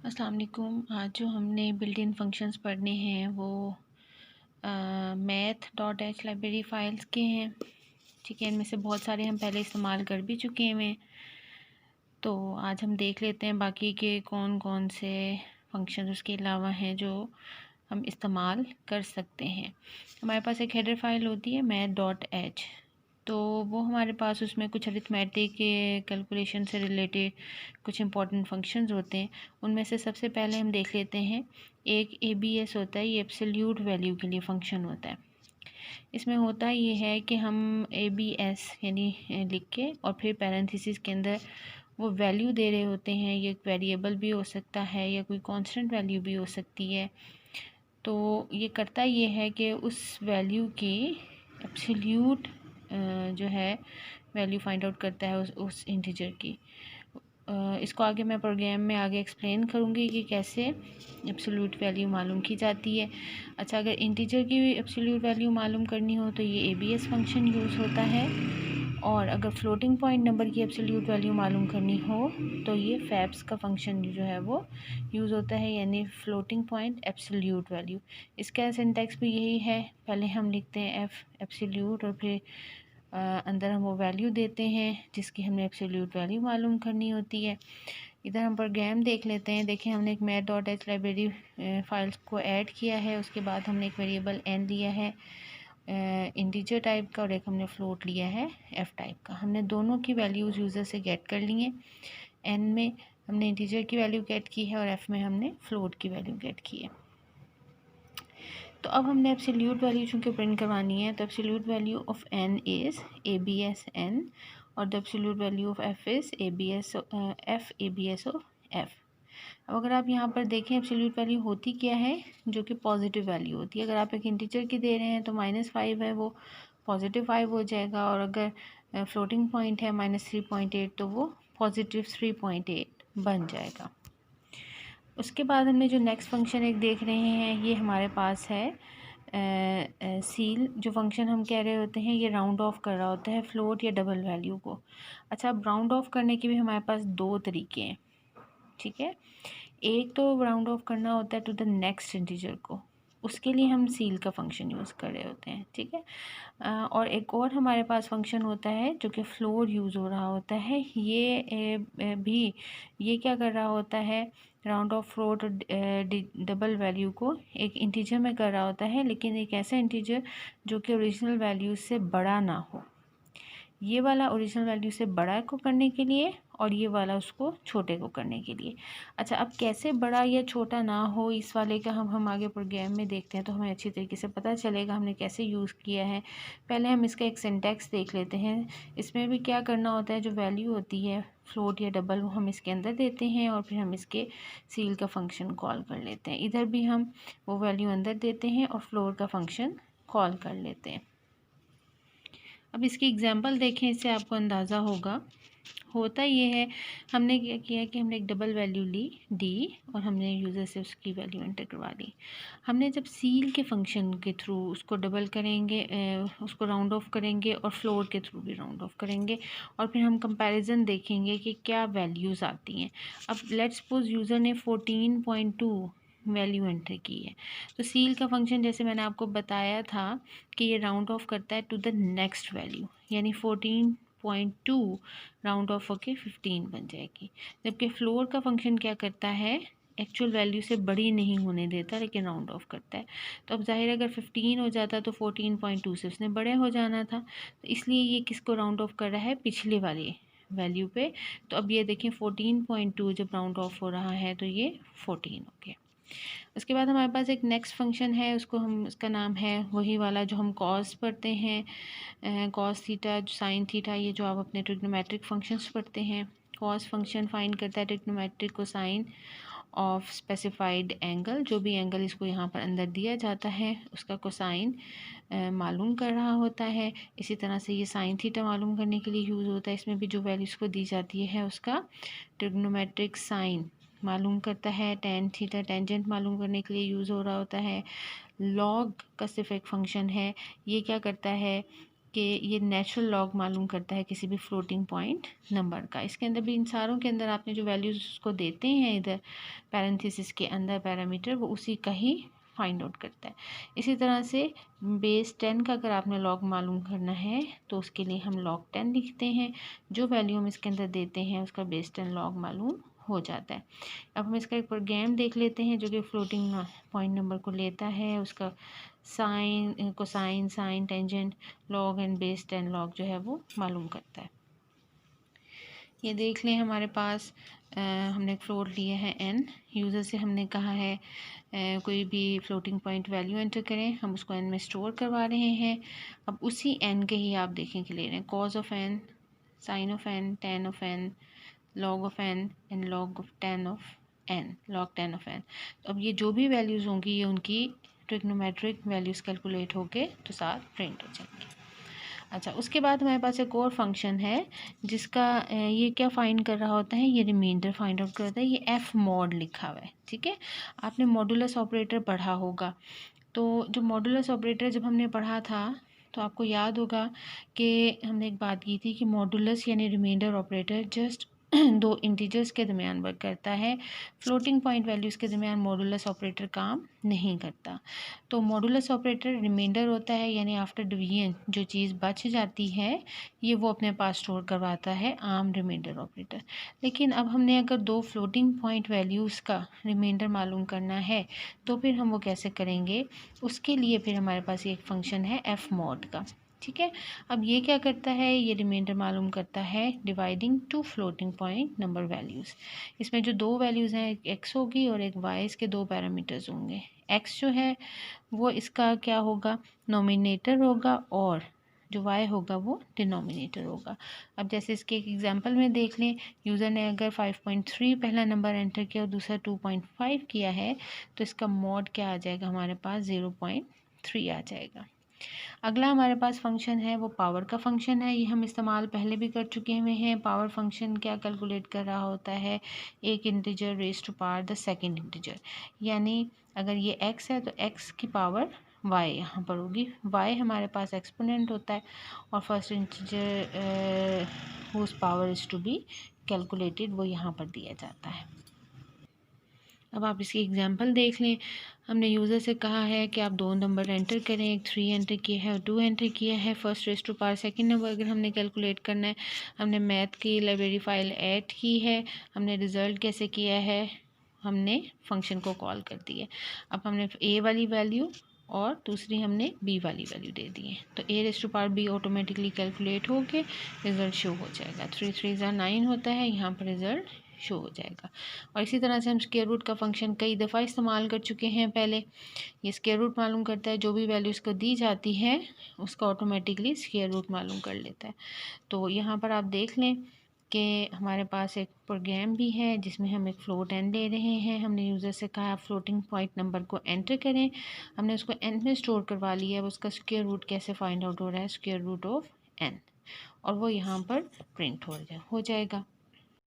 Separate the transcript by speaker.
Speaker 1: अस्सलाम वालेकुम। आज जो हमने बिल्ट इन फंक्शंस पढ़ने हैं वो math.h लाइब्रेरी फ़ाइल्स के हैं। ठीक है, इनमें से बहुत सारे हम पहले इस्तेमाल कर भी चुके हैं। तो आज हम देख लेते हैं बाकी के कौन कौन से फंक्शन उसके अलावा हैं जो हम इस्तेमाल कर सकते हैं। हमारे पास एक हेडर फाइल होती है math.h, तो वो हमारे पास उसमें कुछ अरिथमेटिक के कैलकुलेशन से रिलेटेड कुछ इंपॉर्टेंट फंक्शंस होते हैं। उनमें से सबसे पहले हम देख लेते हैं, एक ABS होता है, ये एब्सोल्यूट वैल्यू के लिए फ़ंक्शन होता है। इसमें होता ये है कि हम ABS यानी लिख के और फिर पैरेंथेसिस के अंदर वो वैल्यू दे रहे होते हैं। ये एक वेरिएबल भी हो सकता है या कोई कांस्टेंट वैल्यू भी हो सकती है। तो ये करता ये है कि उस वैल्यू की एब्सोल्यूट जो है वैल्यू फाइंड आउट करता है उस इंटीजर की। इसको आगे मैं प्रोग्राम में आगे एक्सप्लेन करूँगी कि कैसे एब्सोल्यूट वैल्यू मालूम की जाती है। अच्छा, अगर इंटीजर की एब्सोल्यूट वैल्यू मालूम करनी हो तो ये ABS फंक्शन यूज़ होता है, और अगर फ्लोटिंग पॉइंट नंबर की एब्सोल्यूट वैल्यू मालूम करनी हो तो ये फैब्स का फंक्शन जो है वो यूज़ होता है, यानी फ्लोटिंग पॉइंट एब्सोल्यूट वैल्यू। इसका सिंटैक्स भी यही है, पहले हम लिखते हैं एब्सोल्यूट और फिर अंदर हम वो वैल्यू देते हैं जिसकी हमने एब्सोल्यूट वैल्यू मालूम करनी होती है। इधर हम प्रोग्राम देख लेते हैं। देखिए, हमने एक math.h लाइब्रेरी फाइल्स को ऐड किया है। उसके बाद हमने एक वेरिएबल n लिया है इंटीजर टाइप का, और एक हमने फ्लोट लिया है f टाइप का। हमने दोनों की वैल्यूज़ यूज़र से गेट कर ली हैं। n में हमने इंटीजर की वैल्यू गेट की है और f में हमने फ्लोट की वैल्यू गेट की है। तो अब हमने एब्सोल्यूट वैल्यू चूँकि प्रिंट करवानी है, तो absolute value of n is ABS n, और the absolute value of f is ABS of f। अब अगर आप यहाँ पर देखें, एब्सोल्यूट वैल्यू होती क्या है, जो कि पॉजिटिव वैल्यू होती है। अगर आप एक इंटीजर की दे रहे हैं तो -5 है, वो +5 हो जाएगा, और अगर फ्लोटिंग पॉइंट है -3.8 तो वो +3.8 बन जाएगा। उसके बाद हमने जो नेक्स्ट फंक्शन एक देख रहे हैं, ये हमारे पास है सील। जो फंक्शन हम कह रहे होते हैं, ये राउंड ऑफ कर रहा होता है फ्लोट या डबल वैल्यू को। अच्छा, अब राउंड ऑफ करने के भी हमारे पास दो तरीके हैं। ठीक है, एक तो राउंड ऑफ करना होता है टू द नेक्स्ट इंटीजर को, उसके लिए हम सील का फंक्शन यूज़ कर रहे होते हैं। ठीक है, और एक और हमारे पास फंक्शन होता है जो कि फ्लोर यूज़ हो रहा होता है। भी ये क्या कर रहा होता है, round of float double value को एक इंटीजर में कर रहा होता है, लेकिन एक ऐसा इंटीजर जो कि ओरिजिनल वैल्यू से बड़ा ना हो। ये वाला ओरिजिनल वैल्यू से बड़ा को करने के लिए, और ये वाला उसको छोटे को करने के लिए। अच्छा, अब कैसे बड़ा या छोटा ना हो इस वाले का हम आगे प्रोग्राम में देखते हैं, तो हमें अच्छी तरीके से पता चलेगा हमने कैसे यूज़ किया है। पहले हम इसका एक सिंटैक्स देख लेते हैं। इसमें भी क्या करना होता है, जो वैल्यू होती है फ्लोट या डबल, वो हम इसके अंदर देते हैं और फिर हम इसके सील का फंक्शन कॉल कर लेते हैं। इधर भी हम वो वैल्यू अंदर देते हैं और फ्लोर का फंक्शन कॉल कर लेते हैं। अब इसकी एग्जांपल देखें, इससे आपको अंदाज़ा होगा। होता ये है, हमने क्या किया कि हमने एक डबल वैल्यू ली d, और हमने यूज़र से उसकी वैल्यू एंटर करवा ली। हमने जब सील के फंक्शन के थ्रू उसको डबल करेंगे, उसको राउंड ऑफ करेंगे, और फ्लोर के थ्रू भी राउंड ऑफ करेंगे, और फिर हम कंपैरिजन देखेंगे कि क्या वैल्यूज़ आती हैं। अब लेट्स सपोज यूज़र ने 14.2 वैल्यू एंटर की है, तो सील का फंक्शन जैसे मैंने आपको बताया था कि ये राउंड ऑफ करता है टू द नेक्स्ट वैल्यू, यानी 14.2 राउंड ऑफ होके 15 बन जाएगी। जबकि फ्लोर का फंक्शन क्या करता है, एक्चुअल वैल्यू से बड़ी नहीं होने देता, लेकिन राउंड ऑफ करता है। तो अब जाहिर है, अगर 15 हो जाता तो 14.2 से उसने बड़े हो जाना था, तो इसलिए ये किसको राउंड ऑफ कर रहा है, पिछले वाले वैल्यू पे। तो अब ये देखें, 14.2 जब राउंड ऑफ हो रहा है तो ये 14 हो गया। उसके बाद हमारे पास एक नेक्स्ट फंक्शन है, उसका नाम है वही वाला जो हम कॉस पढ़ते हैं, कॉस थीटा, साइन थीटा, ये जो आप अपने ट्रिग्नोमेट्रिक फंक्शंस पढ़ते हैं। कॉस फंक्शन फाइंड करता है trigonometric cosine of specified angle, जो भी एंगल इसको यहाँ पर अंदर दिया जाता है उसका कोसाइन मालूम कर रहा होता है। इसी तरह से ये साइन थीटा मालूम करने के लिए यूज़ होता है। इसमें भी जो वैल्यूज़ को दी जाती है उसका ट्रिग्नोमेट्रिक साइन मालूम करता है। टेन थीटा टेंजेंट मालूम करने के लिए यूज़ हो रहा होता है। लॉग का सिर्फ एक फंक्शन है, ये क्या करता है, कि ये नेचुरल लॉग मालूम करता है किसी भी फ्लोटिंग पॉइंट नंबर का। इसके अंदर भी इन सारों के अंदर आपने जो वैल्यूज़ उसको देते हैं इधर पैरेंथेसिस के अंदर पैरामीटर, वो उसी का ही फाइंड आउट करता है। इसी तरह से बेस 10 का अगर आपने लॉग मालूम करना है तो उसके लिए हम log 10 लिखते हैं। जो वैल्यू हम इसके अंदर देते हैं उसका बेस 10 लॉग मालूम हो जाता है। अब हम इसका एक प्रोग्राम देख लेते हैं जो कि फ्लोटिंग पॉइंट नंबर को लेता है, उसका sine, cosine, sine, tangent, log and base 10 log जो है वो मालूम करता है। ये देख लें हमारे पास हमने एक फ्लोट लिया है n। यूज़र से हमने कहा है कोई भी फ्लोटिंग पॉइंट वैल्यू एंटर करें, हम उसको n में स्टोर करवा रहे हैं। अब उसी n के ही आप देखें कि ले रहे हैं cos of n, sine of n, tan of n, log of n and log of 10 of n, log 10 of n। तो अब ये जो भी वैल्यूज़ होंगी ये उनकी ट्रिग्नोमेट्रिक वैल्यूज़ कैलकुलेट होके तो साथ प्रिंट हो जाएंगे। अच्छा, उसके बाद हमारे पास एक और फंक्शन है जिसका ये क्या फाइंड कर रहा होता है, ये रिमाइंडर फाइंड आउट करता है। ये एफ मॉड लिखा हुआ है, ठीक है। आपने मॉडुलस ऑपरेटर पढ़ा होगा। तो जो मॉडुलस ऑपरेटर जब हमने पढ़ा था तो आपको याद होगा कि हमने एक बात की थी कि मॉडुलस यानी रिमाइंडर ऑपरेटर जस्ट दो इंटीजर्स के दरमियान वर्क करता है। फ्लोटिंग पॉइंट वैल्यूज़ के दरमियान मॉडुलस ऑपरेटर काम नहीं करता। तो मॉडुलस ऑपरेटर रिमाइंडर होता है, यानी आफ्टर डिवीजन जो चीज़ बच जाती है ये वो अपने पास स्टोर करवाता है, आम रिमाइंडर ऑपरेटर। लेकिन अब हमने अगर दो फ्लोटिंग पॉइंट वैल्यूज़ का रिमाइंडर मालूम करना है तो फिर हम वो कैसे करेंगे, उसके लिए फिर हमारे पास एक फ़ंक्शन है एफ मॉड का, ठीक है। अब ये क्या करता है, ये रिमाइंडर मालूम करता है dividing to floating point number values. इसमें जो दो वैल्यूज़ हैं, एक एक्स होगी और एक वाई, इसके दो पैरामीटर्स होंगे। एक्स जो है वो इसका क्या होगा, नोमिनेटर होगा, और जो वाई होगा वो डिनोमिनेटर होगा। अब जैसे इसके एक एग्जांपल में देख लें, यूज़र ने अगर 5.3 पहला नंबर एंटर किया और दूसरा 2.5 किया है तो इसका मॉड क्या आ जाएगा, हमारे पास 0.3 आ जाएगा। अगला हमारे पास फंक्शन है वो पावर का फंक्शन है। ये हम इस्तेमाल पहले भी कर चुके हुए हैं। पावर फंक्शन क्या कैलकुलेट कर रहा होता है, एक integer raise to power the second integer, यानी अगर ये x है तो x की पावर y यहाँ पर होगी। y हमारे पास एक्सपोनेंट होता है और first integer whose power is to be calculated वो यहाँ पर दिया जाता है। अब आप इसकी एग्जांपल देख लें। हमने यूज़र से कहा है कि आप दो नंबर एंटर करें, एक 3 एंटर किया है और 2 एंटर किया है। First raise to power second number अगर हमने कैलकुलेट करना है, हमने मैथ की लाइब्रेरी फाइल ऐड की है। हमने रिज़ल्ट कैसे किया है, हमने फंक्शन को कॉल कर दिया। अब हमने ए वाली वैल्यू और दूसरी हमने बी वाली वैल्यू दे दी है, तो a raise to power b automatically calculate होके रिज़ल्ट शो हो जाएगा। 3 3 9 होता है, यहाँ पर रिज़ल्ट शो हो जाएगा। और इसी तरह से हम स्क्वायर रूट का फंक्शन कई दफ़ा इस्तेमाल कर चुके हैं पहले। ये स्क्वायर रूट मालूम करता है, जो भी वैल्यू इसको दी जाती है उसका ऑटोमेटिकली स्क्वायर रूट मालूम कर लेता है। तो यहाँ पर आप देख लें कि हमारे पास एक प्रोग्राम भी है जिसमें हम एक फ्लोट एन ले रहे हैं। हमने यूज़र से कहा फ्लोटिंग पॉइंट नंबर को एंटर करें, हमने उसको एन में स्टोर करवा लिया है। उसका स्क्वायर रूट कैसे फाइंड आउट हो रहा है, स्क्वायर रूट ऑफ एन, और वो यहाँ पर प्रिंट हो जाएगा।